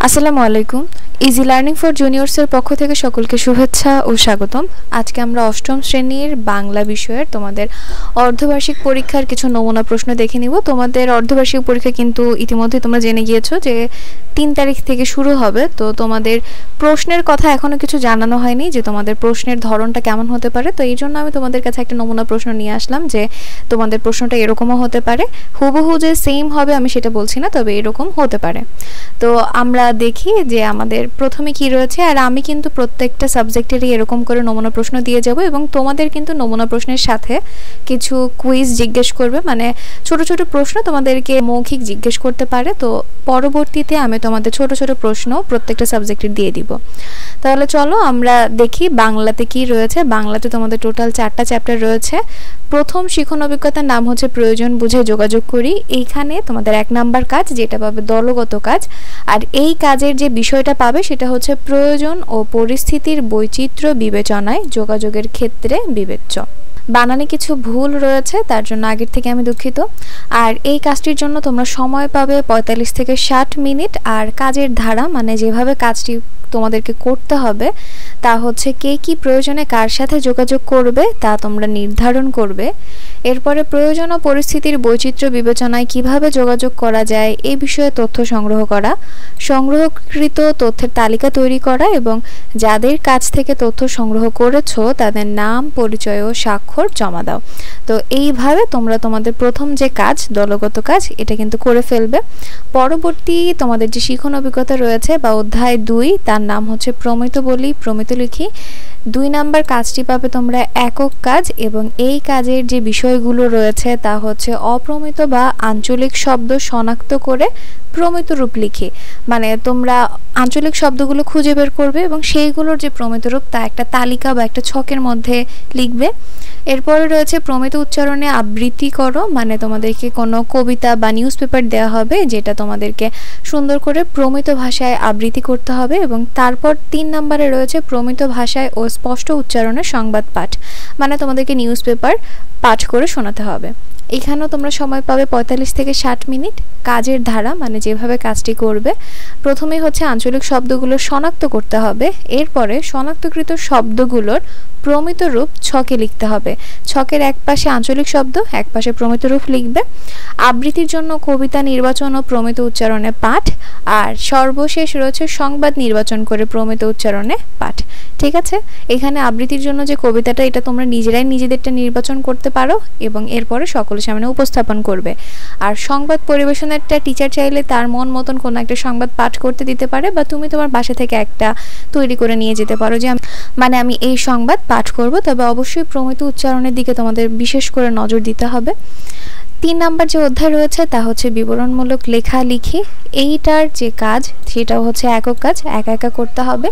আসসালামু আলাইকুম। Easy learning for জুনিয়র্সের পক্ষ থেকে সকলকে শুভেচ্ছা ও স্বাগতম। আজকে আমরা অষ্টম শ্রেণীর বাংলা বিষয়ের তোমাদের অর্ধবার্ষিক পরীক্ষার কিছু নমুনা প্রশ্ন দেখে নিব। তোমাদের অর্ধবার্ষিক পরীক্ষা কিন্তু ইতিমধ্যে তোমরা জেনে গিয়েছো যে 3 তারিখ থেকে শুরু হবে। তো তোমাদের প্রশ্নের কথা এখনো কিছু জানানো হয়নি যে তোমাদের প্রশ্নের ধরনটা কেমন হতে পারে। তো এই জন্য আমি তোমাদের কাছে একটা নমুনা প্রশ্ন নিয়ে আসলাম যে তোমাদের প্রশ্নটা এরকমও হতে পারে, হুবহু যে সেম হবে আমি সেটা বলছি না, তবে এরকম হতে পারে। তো আমরা দেখি যে আমাদের প্রথমে কি রয়েছে, আর আমি কিন্তু প্রত্যেকটা সাবজেক্টেরই এরকম করে নমুনা প্রশ্ন দিয়ে যাব এবং তোমাদের কিন্তু নমুনা প্রশ্নের সাথে কিছু কুইজ জিজ্ঞেস করবে, মানে ছোট ছোট প্রশ্ন তোমাদেরকে মৌখিক জিজ্ঞেস করতে পারে। তো পরবর্তীতে আমি তোমাদের ছোট ছোট প্রশ্ন প্রত্যেকটা সাবজেক্টের দিয়ে দিব। তাহলে চলো আমরা দেখি বাংলাতে কি রয়েছে। বাংলাতে তোমাদের টোটাল 4টা চ্যাপ্টার রয়েছে। প্রথম শিখন অভিজ্ঞতার নাম হচ্ছে প্রয়োজন বুঝে যোগাযোগ করি। এইখানে তোমাদের 1 নাম্বার কাজ, যেটা পাবে দলগত কাজ, আর এই কাজের যে বিষয়টা পাবে সেটা হচ্ছে প্রয়োজন ও পরিস্থিতির বৈচিত্র্য বিবেচনায় যোগাযোগের ক্ষেত্রে বিবেচ্য। বানানে কিছু ভুল রয়েছে, তার জন্য আগের থেকে আমি দুঃখিত। আর এই কাজটির জন্য তোমরা সময় পাবে 45 থেকে 60 মিনিট। আর কাজের ধারা, মানে যেভাবে কাজটি তোমাদেরকে করতে হবে তা হচ্ছে কে কি প্রয়োজনে কার সাথে যোগাযোগ করবে তা তোমরা নির্ধারণ করবে। এরপরে প্রয়োজন ও পরিস্থিতির বৈচিত্র্য বিবেচনায় কিভাবে যোগাযোগ করা যায় এই বিষয়ে তথ্য সংগ্রহ করা, সংগ্রহকৃত তথ্যের তালিকা তৈরি করা এবং যাদের কাছ থেকে তথ্য সংগ্রহ করেছো তাদের নাম, পরিচয় ও স্বাক্ষর জমা দাও। তো এইভাবে তোমরা তোমাদের প্রথম যে কাজ, দলগত কাজ, এটা কিন্তু করে ফেলবে। পরবর্তী তোমাদের যে শিখন অভিজ্ঞতা রয়েছে বা অধ্যায় 2, তার নাম হচ্ছে প্রমিত বলি প্রমিত লিখি। 2 নাম্বার কাজটি পাবে তোমরা একক কাজ এবং এই কাজের যে বিষয়গুলো রয়েছে তা হচ্ছে অপ্রমিত বা আঞ্চলিক শব্দ শনাক্ত করে প্রমিত রূপ লিখি, মানে তোমরা আঞ্চলিক শব্দগুলো খুঁজে বের করবে এবং সেইগুলোর যে প্রমিত রূপ তা একটা তালিকা বা একটা ছকের মধ্যে লিখবে। এরপরে রয়েছে প্রমিত উচ্চারণে আবৃত্তি করো, মানে তোমাদেরকে কোনো কবিতা বা নিউজ পেপার দেওয়া হবে যেটা তোমাদেরকে সুন্দর করে প্রমিত ভাষায় আবৃত্তি করতে হবে। এবং তারপর 3 নম্বরে রয়েছে প্রমিত ভাষায় ও স্পষ্ট উচ্চারণে সংবাদ পাঠ, মানে তোমাদেরকে নিউজ পেপার পাঠ করে শোনাতে হবে। এখানেও তোমরা সময় পাবে 45 থেকে 60 মিনিট। কাজের ধারা, মানে যেভাবে কাজটি করবে, প্রথমেই হচ্ছে আঞ্চলিক শব্দগুলো শনাক্ত করতে হবে। এরপরে শনাক্তকৃত শব্দগুলোর প্রমিত রূপ ছকে লিখতে হবে। ছকের এক পাশে আঞ্চলিক শব্দ, এক পাশে প্রমিত রূপ লিখবে। আবৃত্তির জন্য কবিতা নির্বাচন ও প্রমিত উচ্চারণে পাঠ, আর সর্বশেষ রয়েছে সংবাদ নির্বাচন করে প্রমিত উচ্চারণে পাঠ। ঠিক আছে, এখানে আবৃত্তির জন্য যে কবিতাটা, এটা তোমরা নিজেরাই নিজেদেরটা নির্বাচন করতে পারো এবং এরপরে সকলের সামনে উপস্থাপন করবে। আর সংবাদ পরিবেশনেরটা টিচার চাইলে তার মন মতন কোনো একটা সংবাদ পাঠ করতে দিতে পারে, বা তুমি তোমার বাসা থেকে একটা তৈরি করে নিয়ে যেতে পারো যে মানে আমি এই সংবাদ পাঠ করব। তবে অবশ্যই প্রমিত উচ্চারণের দিকে তোমাদের বিশেষ করে নজর দিতে হবে। 3 নাম্বার যে অধ্যায় রয়েছে তা হচ্ছে বিবরণমূলক লেখালেখি। এইটার যে কাজ সেটা হচ্ছে একক কাজ, একা একা করতে হবে।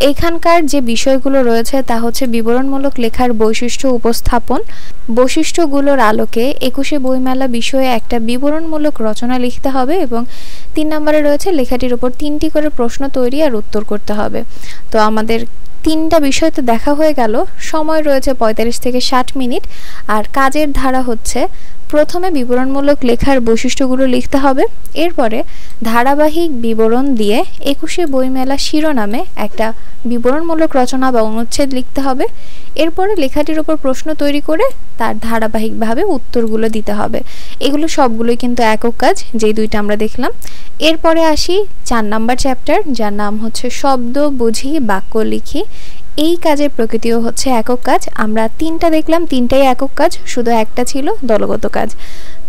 এইখানকার যে বিষয়গুলো রয়েছে তা হচ্ছে বিবরণমূলক লেখার বৈশিষ্ট্য উপস্থাপন, বৈশিষ্ট্যগুলোর আলোকে 21শে বইমেলা বিষয়ে একটা বিবরণমূলক রচনা লিখতে হবে এবং 3 নম্বরে রয়েছে লেখাটির উপর 3টি করে প্রশ্ন তৈরি আর উত্তর করতে হবে। তো আমাদের 3টা বিষয় তো দেখা হয়ে গেল। সময় রয়েছে 45 থেকে 60 মিনিট। আর কাজের ধারা হচ্ছে প্রথমে বিবরণমূলক লেখার বৈশিষ্ট্যগুলো লিখতে হবে, এরপরে ধারাবাহিক বিবরণ দিয়ে 21শে বইমেলা শিরোনামে একটা বিবরণমূলক রচনা বা অনুচ্ছেদ লিখতে হবে। এরপরে লেখাটির উপর প্রশ্ন তৈরি করে তার ধারাবাহিকভাবে উত্তরগুলো দিতে হবে। এগুলো সবগুলোই কিন্তু একক কাজ, যেই 2টা আমরা দেখলাম। এরপরে আসি 4 নাম্বার চ্যাপ্টার, যার নাম হচ্ছে শব্দ বুঝি বাক্য লিখি। এই কাজের প্রকৃতিও হচ্ছে একক কাজ। আমরা 3টা দেখলাম, 3টাই একক কাজ, শুধু একটা ছিল দলগত কাজ।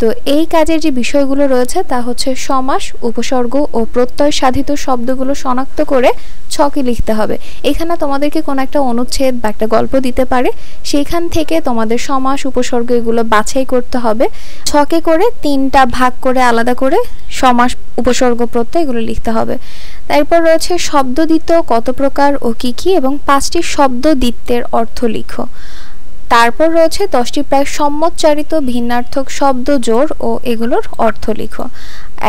তো এই কাজের যে বিষয়গুলো রয়েছে তা হচ্ছে সমাস, উপসর্গ ও প্রত্যয় সাধিত শব্দগুলো শনাক্ত করে ছকে লিখতে হবে। এখানে তোমাদেরকে কোনো একটা অনুচ্ছেদ বা একটা গল্প দিতে পারে, সেইখান থেকে তোমাদের সমাস, উপসর্গ এগুলো বাছাই করতে হবে। ছকে করে 3টা ভাগ করে আলাদা করে সমাস, উপসর্গ, প্রত্যয় এগুলো লিখতে হবে। তারপর রয়েছে শব্দ দ্বিত্ব কত প্রকার ও কি কি এবং 5টি শব্দ দ্বিত্বের অর্থ লিখো। তারপর রয়েছে 10টি প্রায় সম্মতচারিত ভিন্নার্থক শব্দ জোড় ও এগুলোর অর্থ লিখো।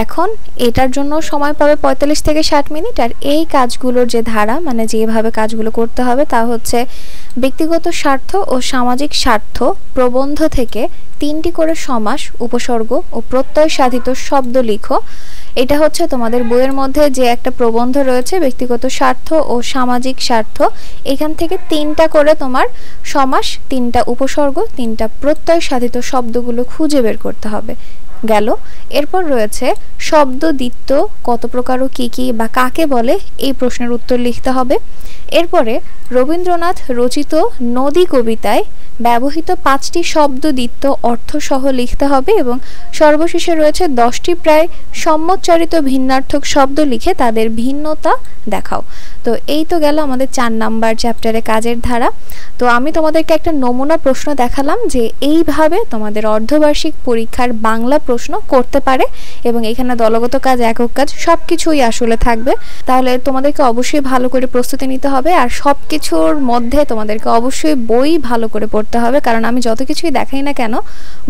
এখন এটার জন্য সময় পাবে 45 থেকে 60 মিনিট। আর এই কাজগুলোর যে ধারা, মানে যেভাবে কাজগুলো করতে হবে তা হচ্ছে ব্যক্তিগত স্বার্থ ও সামাজিক স্বার্থ প্রবন্ধ থেকে 3টি করে সমাস, উপসর্গ ও প্রত্যয় সাধিত শব্দ লিখো। এটা হচ্ছে তোমাদের বইয়ের মধ্যে যে একটা প্রবন্ধ রয়েছে ব্যক্তিগত স্বার্থ ও সামাজিক স্বার্থ, এখান থেকে 3টা করে তোমার সমাস, 3টা উপসর্গ, 3টা প্রত্যয় সাধিত শব্দগুলো খুঁজে বের করতে হবে। গেল। এরপর রয়েছে শব্দ দ্বিত্ব কত প্রকার ও কি কি বা কাকে বলে, এই প্রশ্নের উত্তর লিখতে হবে। এরপরে রবীন্দ্রনাথ রচিত নদী কবিতায় ব্যবহৃত 5টি শব্দ দ্বিত্ব অর্থ সহ লিখতে হবে এবং সর্বশেষে রয়েছে 10টি প্রায় সম্মতচারিত ভিন্নার্থক শব্দ লিখে তাদের ভিন্নতা দেখাও। তো এই তো গেল আমাদের 4 নাম্বার চ্যাপ্টারে কাজের ধারা। তো আমি তোমাদেরকে একটা নমুনা প্রশ্ন দেখালাম যে এইভাবে তোমাদের অর্ধবার্ষিক পরীক্ষার বাংলা প্রশ্ন করতে পারে, এবং এখানে দলগত কাজ, একক কাজ সবকিছুই আসলে থাকবে। তাহলে তোমাদেরকে অবশ্যই ভালো করে প্রস্তুতি নিতে হবে, আর সবকিছুর মধ্যে তোমাদেরকে অবশ্যই বই ভালো করে পড়তে হবে, কারণ আমি যত কিছুই দেখাই না কেন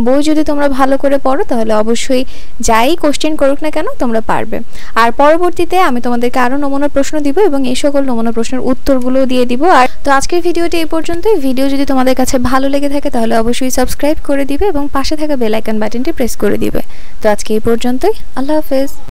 বই যদি তোমরা ভালো করে পড়ো তাহলে অবশ্যই যাই কোশ্চেন করুক না কেন তোমরা পারবে। আর পরবর্তীতে আমি তোমাদেরকে আরো নমুনা প্রশ্ন দিব এবং এই সকল নমুনা প্রশ্নের উত্তরগুলো দিয়ে দিব। আর তো আজকের ভিডিওটি এই পর্যন্তই। ভিডিও যদি তোমাদের কাছে ভালো লেগে থাকে তাহলে অবশ্যই সাবস্ক্রাইব করে দিবে এবং পাশে থাকা বেল আইকন বাটনটি প্রেস করে দিবে। তো আজকে এই পর্যন্তই। আল্লাহ হাফেজ।